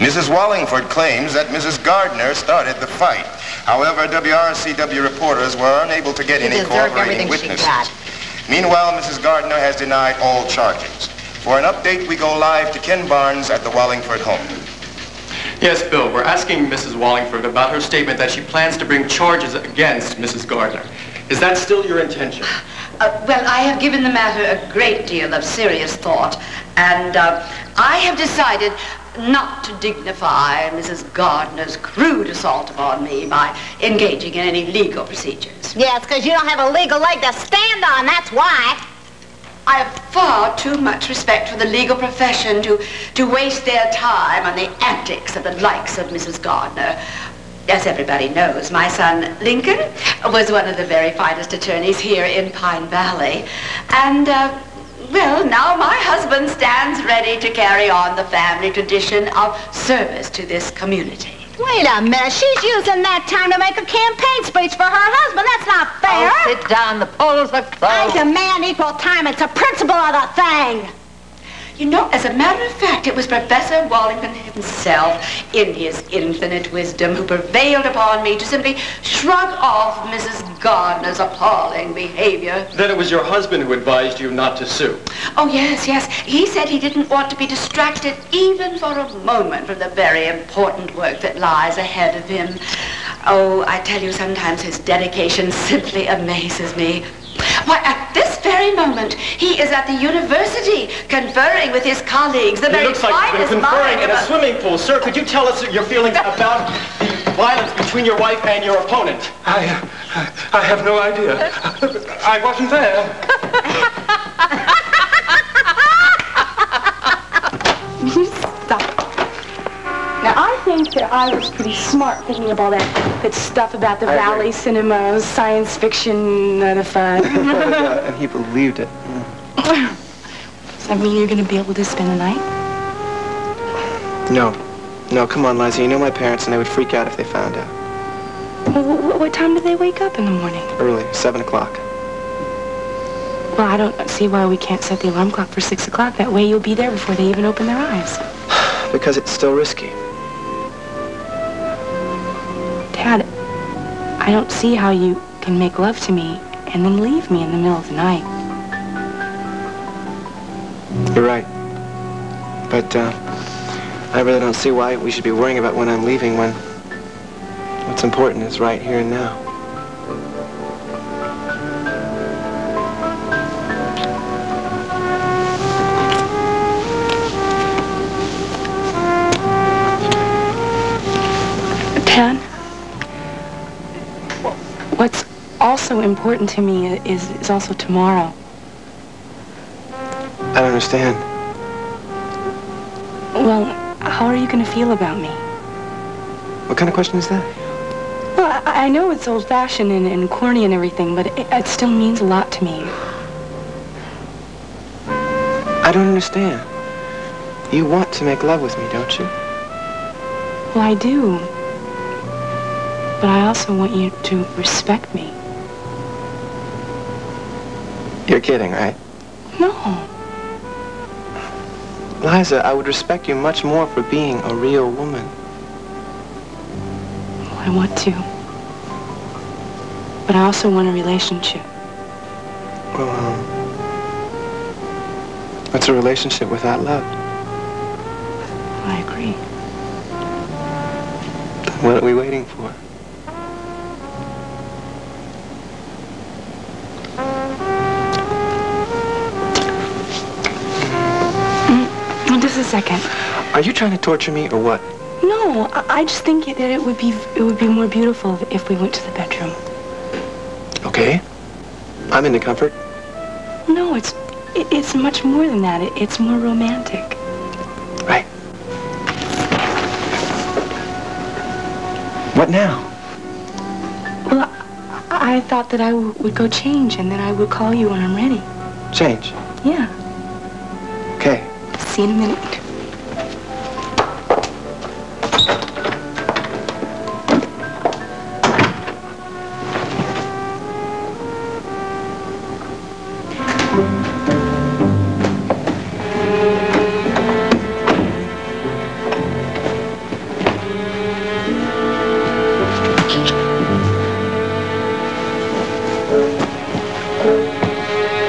Mrs. Wallingford claims that Mrs. Gardner started the fight. However, WRCW reporters were unable to get any corroborating witnesses. Meanwhile, Mrs. Gardner has denied all charges. For an update, we go live to Ken Barnes at the Wallingford home. Yes, Bill, we're asking Mrs. Wallingford about her statement that she plans to bring charges against Mrs. Gardner. Is that still your intention? Well, I have given the matter a great deal of serious thought, and I have decided not to dignify Mrs. Gardner's crude assault upon me by engaging in any legal procedures. Yes, because you don't have a legal leg to stand on, that's why. I have far too much respect for the legal profession to waste their time on the antics of the likes of Mrs. Gardner. As everybody knows, my son, Lincoln, was one of the very finest attorneys here in Pine Valley. And, well, now my husband stands ready to carry on the family tradition of service to this community. Wait a minute, she's using that time to make a campaign speech for her husband. That's not fair. Oh, sit down, the polls look close. I demand equal time. It's a principle of the thing. You know, as a matter of fact, it was Professor Wallington himself, in his infinite wisdom, who prevailed upon me to simply shrug off Mrs. Gardner's appalling behavior. Then it was your husband who advised you not to sue. Oh, yes, yes. He said he didn't want to be distracted even for a moment from the very important work that lies ahead of him. Oh, I tell you, sometimes his dedication simply amazes me. Why, at this very moment, he is at the university conferring with his colleagues, the very finest mind. It looks like you've been conferring in a swimming pool. Sir, could you tell us your feelings about the violence between your wife and your opponent? I have no idea. I wasn't there. Stop. Now, I think that I was pretty smart thinking of all that stuff about the Valley cinemas, science fiction, fun. And he believed it. Does that mean you're going to be able to spend the night? No. No, come on, Liza. You know my parents, and they would freak out if they found out. Well, what time do they wake up in the morning? Early, 7 o'clock. Well, I don't see why we can't set the alarm clock for 6 o'clock. That way you'll be there before they even open their eyes. Because it's still risky. Dad, I don't see how you can make love to me and then leave me in the middle of the night. You're right. But, I really don't see why we should be worrying about when I'm leaving when what's important is right here and now. Dad, what's also important to me is also tomorrow. I don't understand. Well, how are you going to feel about me? What kind of question is that? Well, I know it's old-fashioned and corny and everything, but it still means a lot to me. I don't understand. You want to make love with me, don't you? Well, I do. But I also want you to respect me. You're kidding, right? No. Liza, I would respect you much more for being a real woman. Well, I want to. But I also want a relationship. Well, what's a relationship without love? I agree. What are we waiting for? Just a second. Are you trying to torture me or what? No, I just think that it would be more beautiful if we went to the bedroom. Okay. I'm into comfort. No, it's much more than that. It's more romantic. Right. What now? Well, I thought that I would go change and then I would call you when I'm ready. Change? Yeah. Okay. See you in a minute.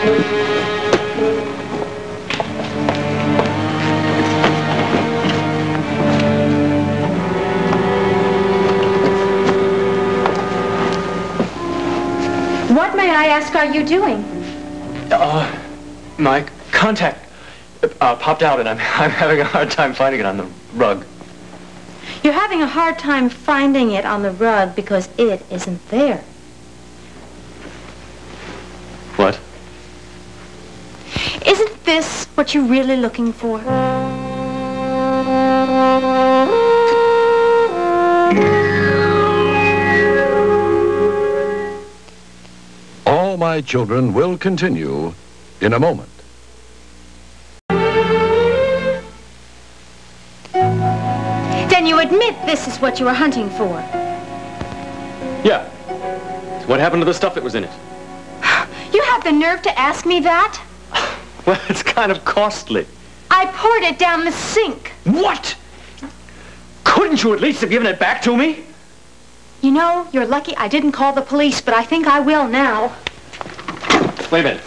What, may I ask, are you doing? My contact popped out, and I'm having a hard time finding it on the rug. You're having a hard time finding it on the rug because it isn't there. What? Isn't this what you're really looking for? All My Children will continue in a moment. Then you admit this is what you were hunting for. Yeah. So what happened to the stuff that was in it? You have the nerve to ask me that? Well, it's kind of costly. I poured it down the sink. What? Couldn't you at least have given it back to me? You know, you're lucky I didn't call the police, but I think I will now. Wait a minute.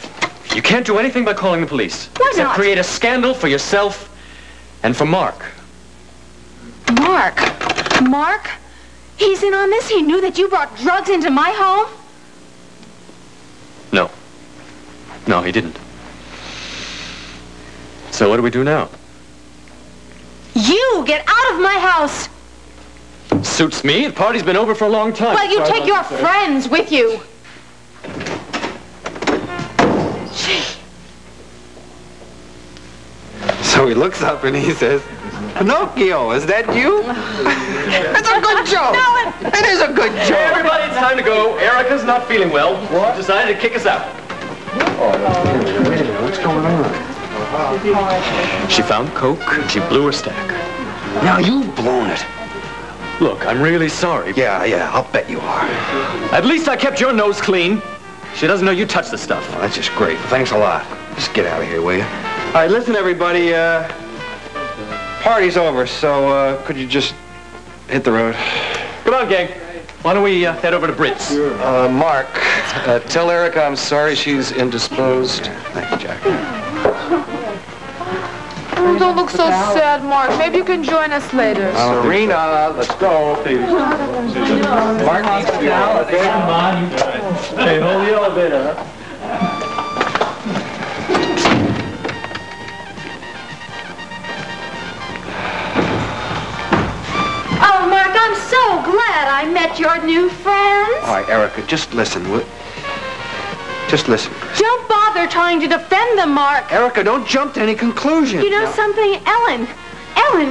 You can't do anything by calling the police. Why except not? create a scandal for yourself and for Mark. Mark? Mark? He's in on this? He knew that you brought drugs into my home? No. No, he didn't. So what do we do now? You get out of my house! Suits me. The party's been over for a long time. Well, you take your friends with you. So he looks up and he says, Pinocchio, is that you? It's a good joke. No, it is a good joke. Hey, everybody, it's time to go. Erica's not feeling well. What? Decided to kick us out. Wait a minute, what's going on? She found Coke and she blew her stack. Now you've blown it. Look, I'm really sorry. Yeah, I'll bet you are. At least I kept your nose clean. She doesn't know you touched the stuff. Well, that's just great. Thanks a lot. Just get out of here, will you? All right, listen, everybody. Party's over, so could you just hit the road? Come on, gang. Why don't we head over to Britt's? Mark, tell Erica I'm sorry she's indisposed. Thank you, Jack. Oh, don't look so sad, Mark. Maybe you can join us later. Serena, let's go. Mark needs to be out. Okay, come on. Hey, hold the elevator, huh? Oh, Mark, I'm so glad I met your new friends. All right, Erica, just listen. Just listen. Don't bother trying to defend them, Mark. Erica, don't jump to any conclusion. You know something, Ellen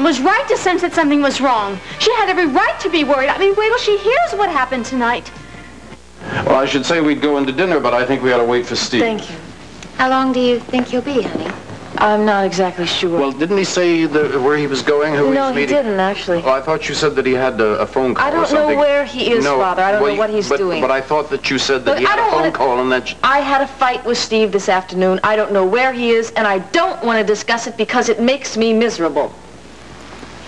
was right to sense that something was wrong. She had every right to be worried. I mean, wait till she hears what happened tonight. Well, I should say we'd go into dinner, but I think we ought to wait for Steve. Thank you. How long do you think you'll be, honey? I'm not exactly sure. Well, didn't he say where he was going, who he was meeting? No, he didn't, actually. Oh, I thought you said that he had a phone call I or don't something. know where he is, Father. I don't know what he's doing. But I thought that you said that he had a phone call and that... I had a fight with Steve this afternoon. I don't know where he is, and I don't want to discuss it because it makes me miserable.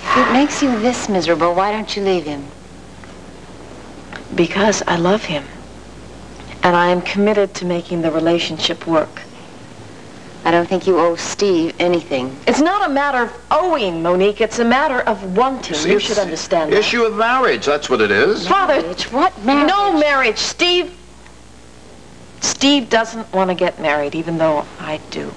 If it makes you this miserable, why don't you leave him? Because I love him. And I am committed to making the relationship work. I don't think you owe Steve anything. It's not a matter of owing, Monique. It's a matter of wanting. You should understand that. Issue of marriage, that's what it is. Father, what marriage? No marriage. Steve doesn't want to get married, even though I do.